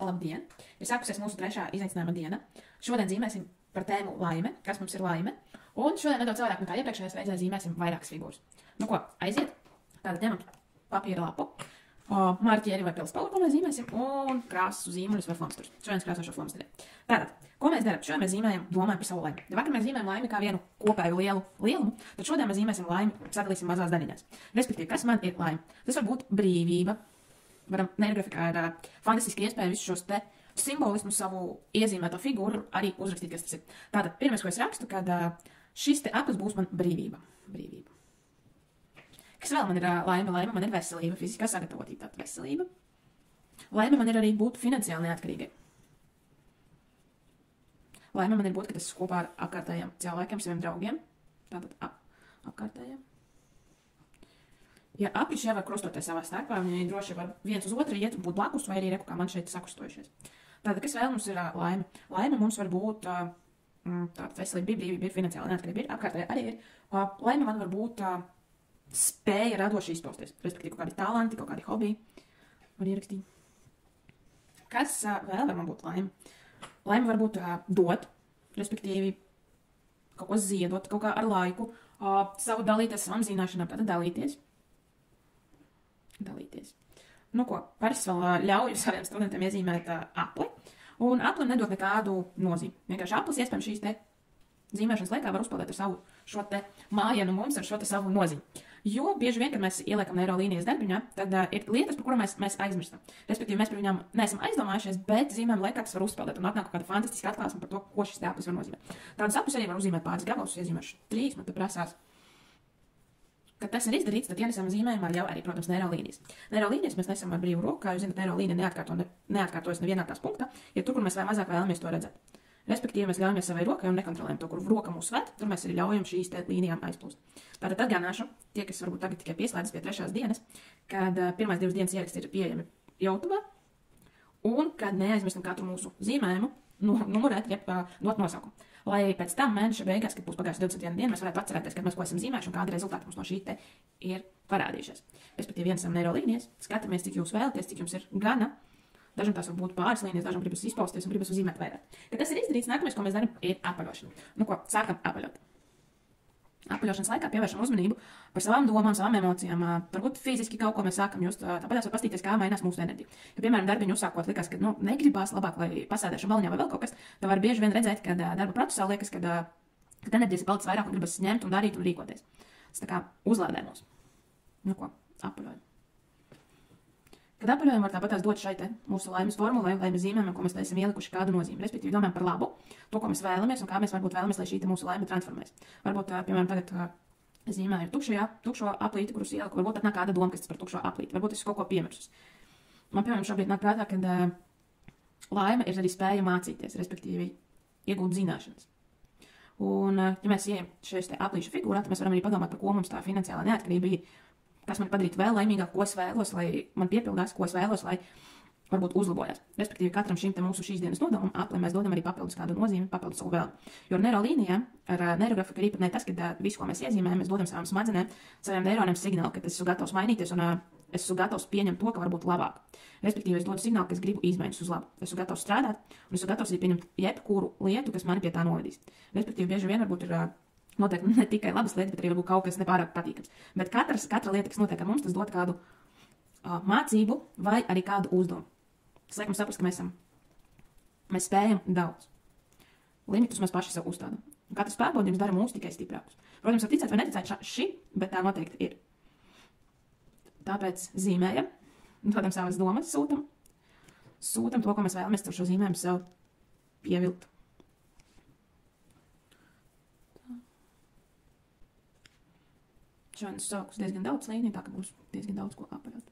Labdien! Ir sākusies mūsu 3. izaicinājuma diena. Šodien zīmēsim par tēmu laime, kas mums ir laime. Un šodien nedaudz savādāk nekā iepriekšējās reizēs zīmēsim vairākas figūras. Nu ko, aiziet. Tātad ņemam papīra lapu, marķieri vai pilspalvu, ko mēs zīmēsim, un krāsu zīmuļus vai flamsturus. Šodien krāsošo flamsturi. Tātad, ko mēs darām? Šodien mēs zīmējam, domājam par savu laimi. Ja vakar mēs zīmējam laimi kā vienu kopēju lielu lielumu, tad šodien mēs zīmēsim laimi, sadalīsim mazās daļiņās. Respektīvi, kas man ir laime? Tas var būt brīvība. Varam neirografikā ar fantastiski iespēju visus šos te simbolismu savu iezīmēto figūru arī uzrakstīt, kas tas ir. Tātad, pirmais, ko es rakstu, kad šis te aplis būs man brīvība. Brīvība. Kas vēl man ir laime? Laime man ir veselība, fiziskā sagatavotība, tātad veselība. Laime man ir arī būt finansiāli neatkarīgai. Laime man ir būt, ka tas kopā ar apkārtējiem cilvēkiem, saviem draugiem. Tātad apkārtējiem. Ja apli šie var krustoties savā starpā, viņi droši var viens uz otru iet un būt blakus, vai arī reku, kā man šeit sakrustojušies. Tātad, kas vēl mums ir laime? Laime mums var būt tāda veselība, brīvība, ir finansiāli neatkarība, ir apkārtējā arī ir. Laime man var būt spēja radoši izpausties, respektīvi kaut kādi talanti, kaut kādi hobiji. Var ierakstīt. Kas vēl var man būt laime? Laime var būt dot, respektīvi kaut ko ziedot, kaut kā ar laiku, savu dalīties savam zināšanām, tātad dalīties. Nu ko, parasti vēl ļauju saviem studentiem iezīmēt apli, un aplim nedod nekādu nozīmi. Vienkārši aplis iespējams šīs te zīmēšanas laikā var uzpildīt ar savu šo te mājienu mums, ar šo te savu nozīmi. Jo bieži vien, kad mēs ieliekam neirolīnijas darbiņā, tad ir lietas, par kurām mēs aizmirstam. Respektīvi, mēs par viņām neesam aizdomājušies, bet zīmēm laikā tas var uzpildīt un atnāk kāda fantastiska atklāsme par to, ko šis te aplis var nozīmēt. Tādus aplis arī var uzzīmēt pāris gabalus, iezīmēšu 3, man te prasās. Kad tas ir izdarīts, tad ienesam zīmējumā jau arī, protams, neirolīnijas. Neirolīnijas mēs nesam ar brīvu roku, kā jūs zināt, neirolīnija neatkārtojas nevienā tās punktā, ja tur, kur mēs vai mazāk vēlamies to redzēt. Respektīvi, mēs ļaujamies savai rokai un nekontrolējam to, kur roka mūs ved, tur mēs arī ļaujam šīs te līnijām aizplūst. Tātad atgādināšu, tie, kas varbūt tagad tikai pieslēdzas pie 3. dienas, kad pirmās 2 dienas ieraksti ir pieejami YouTube, un kad neaizmirstam katru mūsu zīmējumu numurēt, jeb dot nosaukumu. Lai pēc tam mēneša beigās, kad būs pagājusi 20 diena, mēs varētu atcerēties, kad mēs ko esam zīmējuši un kādi rezultāti mums no šī te ir parādījušies. Respektīvi, ienesam neirolīnijas, skatāmies, cik jūs vēlaties, cik jums ir gana. Dažam tās var būt pāris līnijas, dažam gribas izpausties un gribas uzzīmēt vairāk. Kad tas ir izdarīts, nākamais, ko mēs darām, ir apaļošana. Nu ko, sākam apaļot. Apaļošanas laikā pievēršam uzmanību par savām domām, savām emocijām. Varbūt fiziski kaut ko mēs sākam just, tāpēc var pastīties, kā mainās mūsu enerģija. Ja, piemēram, darbiņu uzsākot likās, ka negribās labāk, lai pasēdēšu baliņā vai vēl kaut kas, tad var bieži vien redzēt, ka darba procesā liekas, ka enerģijas ir palicis vairāk un gribas ņemt un darīt un rīkoties. Tas tā kā uzlādē mūs. Nu ko, apaļojam. Kad apaļojam, var tāpat dot šai te mūsu laimes formulai, laimes zīmēm, ko mēs esam ielikuši kādu nozīmi. Respektīvi, domājam par labu, to, ko mēs vēlamies un kā mēs varbūt vēlamies, lai šī te mūsu laime transformēs. Varbūt, piemēram, tagad zīmēju tukšo aplīti, kurus ieliku, varbūt atnāk kāda doma, kas par tukšo aplīti. Varbūt es kaut ko piemirsus. Man, piemēram, šobrīd nāk prātā, ka laime ir arī spēja mācīties, respektīvi, iegūt zināšanas. Un, ja mēs ejam šajos te aplīšu figūrā, tad mēs varam arī padomāt, par ko mums tā finansiālā neatkarība ir. Kas man padarīt vēl laimīgāk, ko es vēlos, lai man piepildās, ko es vēlos, lai varbūt uzlabojās. Respektīvi, katram šim te mūsu šīs dienas nodomam aplim mēs dodam arī papildus kādu nozīmi, papildus savu vēlmi. Jo ar neirolīnijām, ar neirografiku ir īpatnē tas, ka visu, ko mēs iezīmējam, mēs dodam savām smadzenēm, saviem neironiem signālu, ka es esmu gatavs mainīties un es esmu gatavs pieņemt to, ka var būt labāk. Respektīvi, es dodu signālu, ka es gribu izmaiņas uz labu. Esmu gatavs strādāt un esmu gatavs arī pieņemt jebkuru lietu, kas mani pie tā novedīs. Respektīvi, bieži vien varbūt ir noteikti ne tikai labas lietas, bet arī varbūt kaut kas nepārāk patīkams. Bet katra lieta, kas notiek ar mums, tas dod kādu mācību vai arī kādu uzdevumu. Tas liek mums saprast, ka mēs spējam daudz. Limitus mēs paši sev uzstādām. Katrs pārbaudījums dara mūs tikai stiprākus. Protams, var ticēt vai neticēt šim, bet tā noteikti ir. Tāpēc zīmējam, dodam savas domas, sūtam to, ko mēs vēlamies ar šo zīmējumu sev pievilkt. Šādas saukus diezgan daudz līniju, tā ka būs diezgan daudz ko apaļot.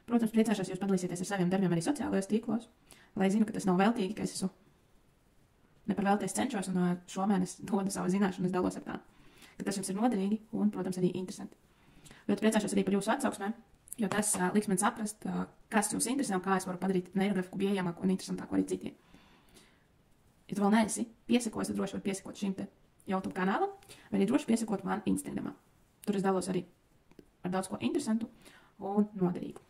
Protams, priecāšos jūs padalīsieties ar saviem darbiem arī sociālajos tīklos, lai zinu, ka tas nav veltīgi, ka es esmu ne par velties cenšos un šomēnes dodu savu zināšanu, es dalos ar tā, ka tas jums ir noderīgi un, protams, arī interesanti. Bet priecāšos arī par jūsu atsauksmēm, jo tas liks man saprast, kas jūs interesē un kā es varu padarīt neirografiku pieejamāku un interesantāku arī citiem. Ja tu vēl neesi piesakojis, tad droši var piesakot šim te YouTube kanālam, vai arī droši piesakot man Instagramā. Tur es dalos arī ar daudz ko interesantu un noderīgu.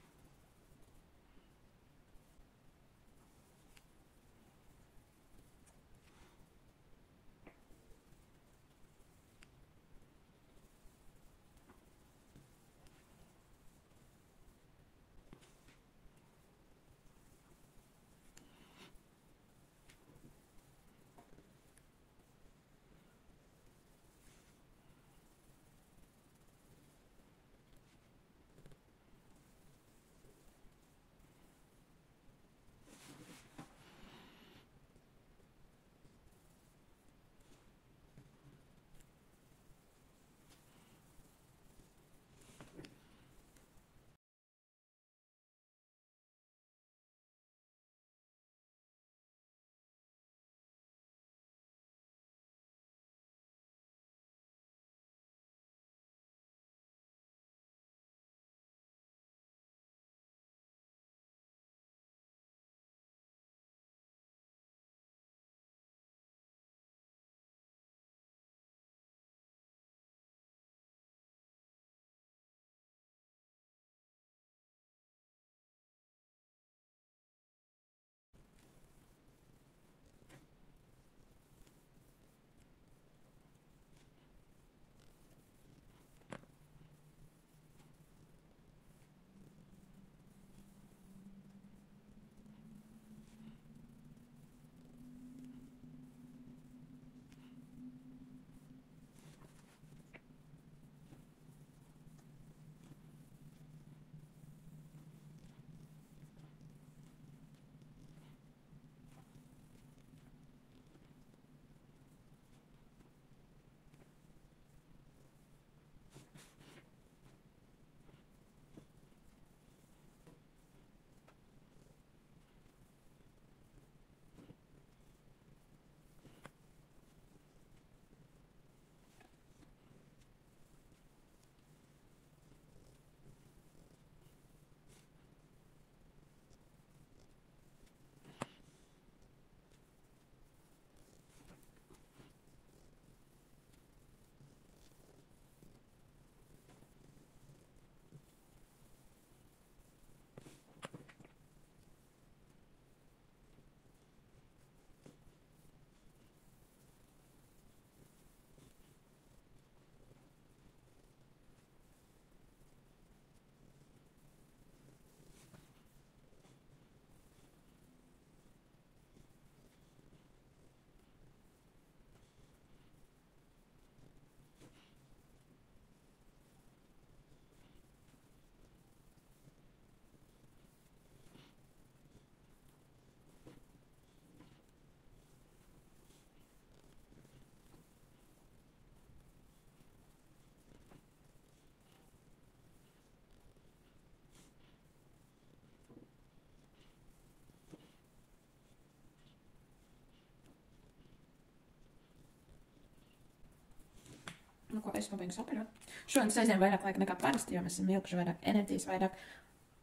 es pabeigšu operēt. Šodien es aizņēmu vairāk laika nekā parasti, jo mēs esam ilguši vairāk enerģijas,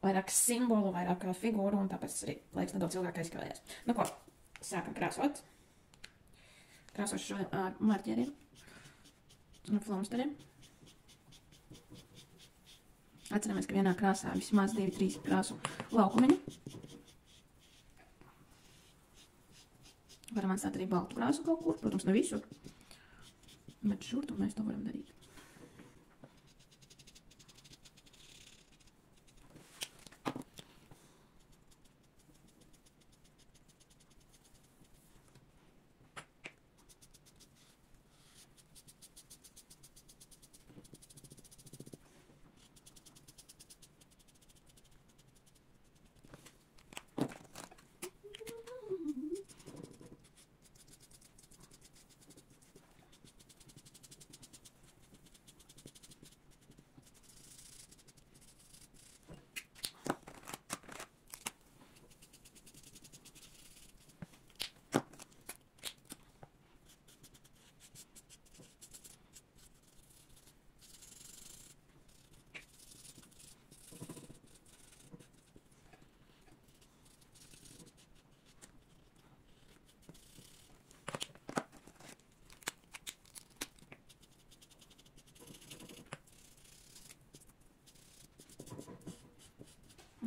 vairāk simbolu, vairāk figūru, un tāpēc arī laiks nedaudz ilgāk aizkavējās. Nu ko, sākam krāsot. Krāsošu šodien ar marķieriem un flomsteriem. Atceramies, ka vienā krāsā vismaz 2-3 krāsu laukumiņu. Varam atstāt arī baltu krāsu kaut kur, protams, ne visur, bet šur to mēs to varam darīt.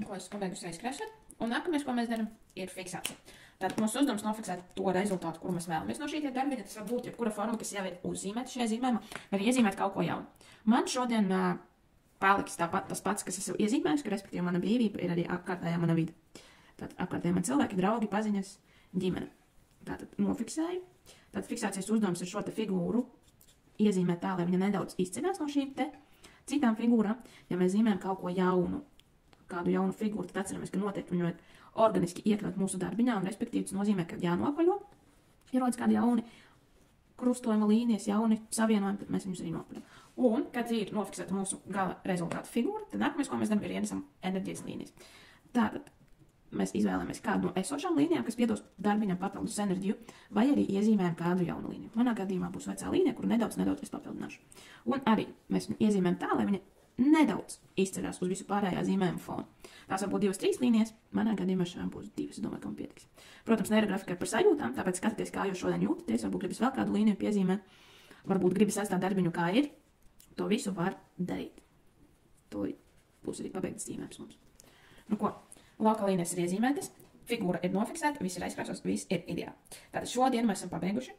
Ko es pabeigusi aizkrāsot. Un nākamais, ko mēs darām, ir fiksācija. Tātad mūsu uzdevums nofiksēt to rezultātu, kuru mēs vēlamies no šī darbiņa. Tas var būt jebkura forma, kas jau ir uzzīmēta šajā zīmējumā, vai iezīmēt kaut ko jaunu. Man šodien paliks tas pats, kas esmu iezīmējis, ka respektīvi mana brīvība ir arī apkārtējā mana vide. Tātad apkārtējā man cilvēki, draugi, paziņas, ģimene. Tātad nofiksēju. Tātad fiksācijas uzdevums ir šo te figūru iezīmēt tā, lai viņa nedaudz izcinās no šīm te citām figūrām. Ja mēs zīmējam kaut ko jaunu, kādu jaunu figūru, tad atceramies, ka noteikti viņu vajag organiski iekļaut mūsu darbiņā, un respektīvi tas nozīmē, ka jānopaļo. Ja rodas kādi jauni krustojuma līnijas, jauni savienojumi, tad mēs viņus arī nopaļam. Un, kad ir nofiksēta mūsu gala rezultāta figūra, tad nākamais, ko mēs darām, ir ienesam enerģijas līnijas. Tātad mēs izvēlamies kādu no esošām līnijām, kas piedos darbiņam papildus enerģiju, vai arī iezīmējam kādu jaunu līniju. Manā gadījumā būs vecā līnija, kuru nedaudz es papildināšu. Un arī mēs viņu iezīmējam tā, lai viņa nedaudz izceļās uz visu pārējā zīmējuma fonu. Tās var būt 2-3 līnijas, manā gadījumā šām būs 2, es domāju, ka man pietiks. Protams, neirografika ir par sajūtām, tāpēc skatieties, kā jūs šodien jūtaties, varbūt gribas vēl kādu līniju piezīmēt, varbūt gribas atstāt darbiņu kā ir, to visu var darīt. To būs arī pabeigts zīmējums mums. Nu ko, lauka līnijas ir iezīmētas, figūra ir nofiksēta, viss ir aizkrāsos, viss ir ideāli. Tātad šodienu mēs esam pabeiguši.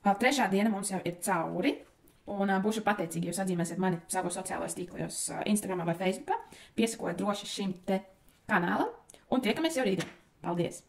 Trešā diena mums jau ir cauri. Un būšu pateicīgi, ja jūs atzīmēsiet mani savos sociālajos tīklos, Instagramā vai Facebookā. Piesakojat droši šim te kanālam un tiekamies jau rītdien. Paldies!